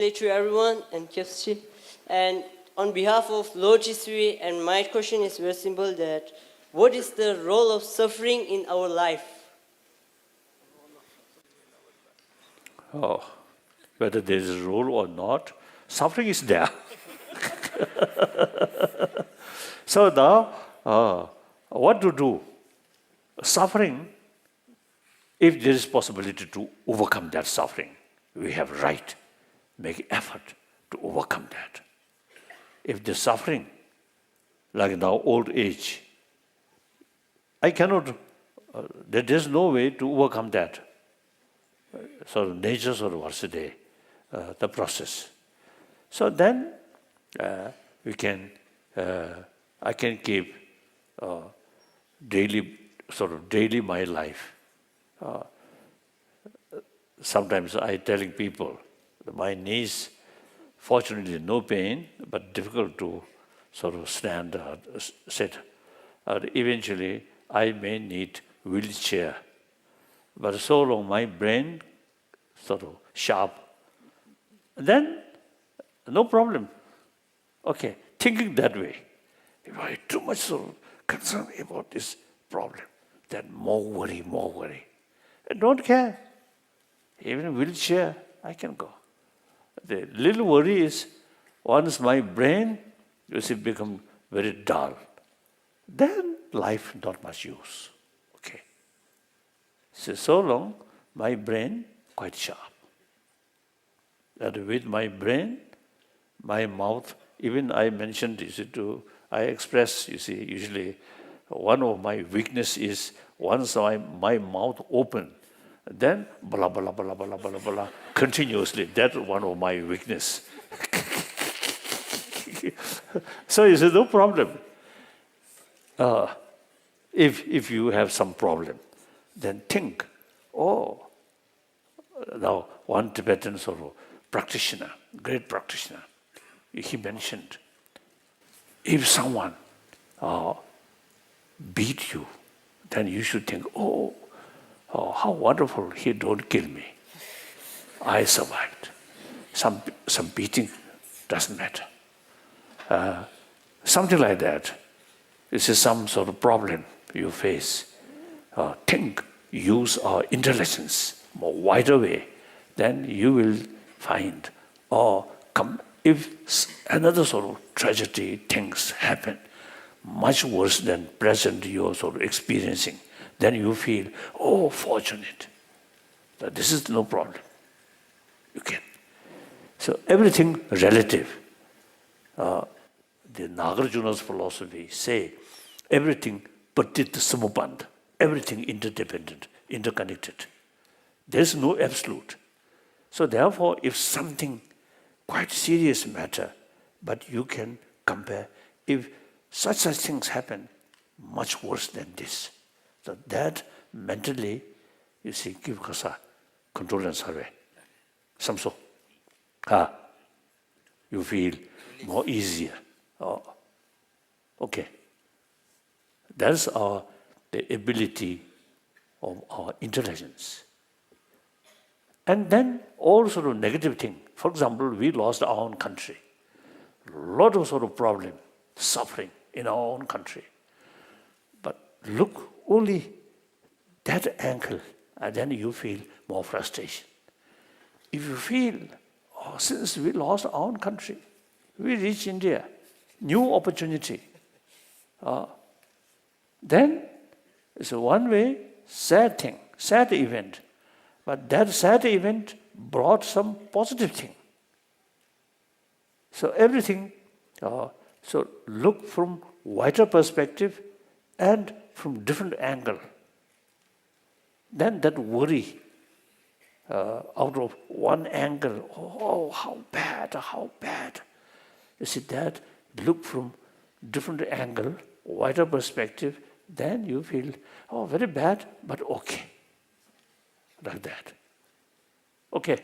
Day to everyone and Kyoschi. And on behalf of Lord Jisui, and my question is very simple that what is the role of suffering in our life? Oh, whether there is a role or not, suffering is there. So now, what to do? Suffering, if there is possibility to overcome that suffering, we have right, make effort to overcome that. If the suffering, like now old age, I cannot, there is no way to overcome that. So nature sort of wants the process. So then we can, I can keep daily my life. Sometimes I telling people, my knees, fortunately no pain, but difficult to sort of stand or sit. Eventually I may need wheelchair. But so long my brain sort of sharp, then no problem. Okay, thinking that way. If I too much sort of concerned about this problem, then more worry. I don't care. Even wheelchair, I can go. The little worry is once my brain, become very dull, then life not much use. Okay. So long, my brain quite sharp. And with my brain, my mouth, even I mentioned, I express, usually one of my weakness is once my mouth open, then blah, blah, blah, blah, blah, blah, continuously. That's one of my weakness. So no problem. If you have some problem, then think, now one Tibetan sort of practitioner, great practitioner, he mentioned, if someone beat you, then you should think, how wonderful, he don't kill me. I survived. Some beating doesn't matter. Something like that. This is some sort of problem you face. Think, use our intelligence more wider way, then you will find, if another sort of tragedy things happen, much worse than present you're sort of experiencing, then you feel, fortunate. That this is no problem. You can. So everything relative. The Nagarjuna's philosophy say everything patit samupand, everything interdependent, interconnected. There's no absolute. So therefore, if something quite serious matter, but you can compare, if such things happen, much worse than this. So that mentally, give kasa control and survey. Samso. You feel more easier. Okay. That's the ability of our intelligence. And then all sort of negative thing. For example, we lost our own country. A lot of sort of problem, suffering in our own country. But look only that angle, and then you feel more frustration. If you feel, since we lost our own country, we reach India, new opportunity. Then it's one way, sad thing, sad event. But that sad event brought some positive thing. So everything, so look from wider perspective and from different angle. Then that worry out of one angle, how bad. You see that, look from different angle, wider perspective, then you feel, very bad, but okay. Like that. Okay.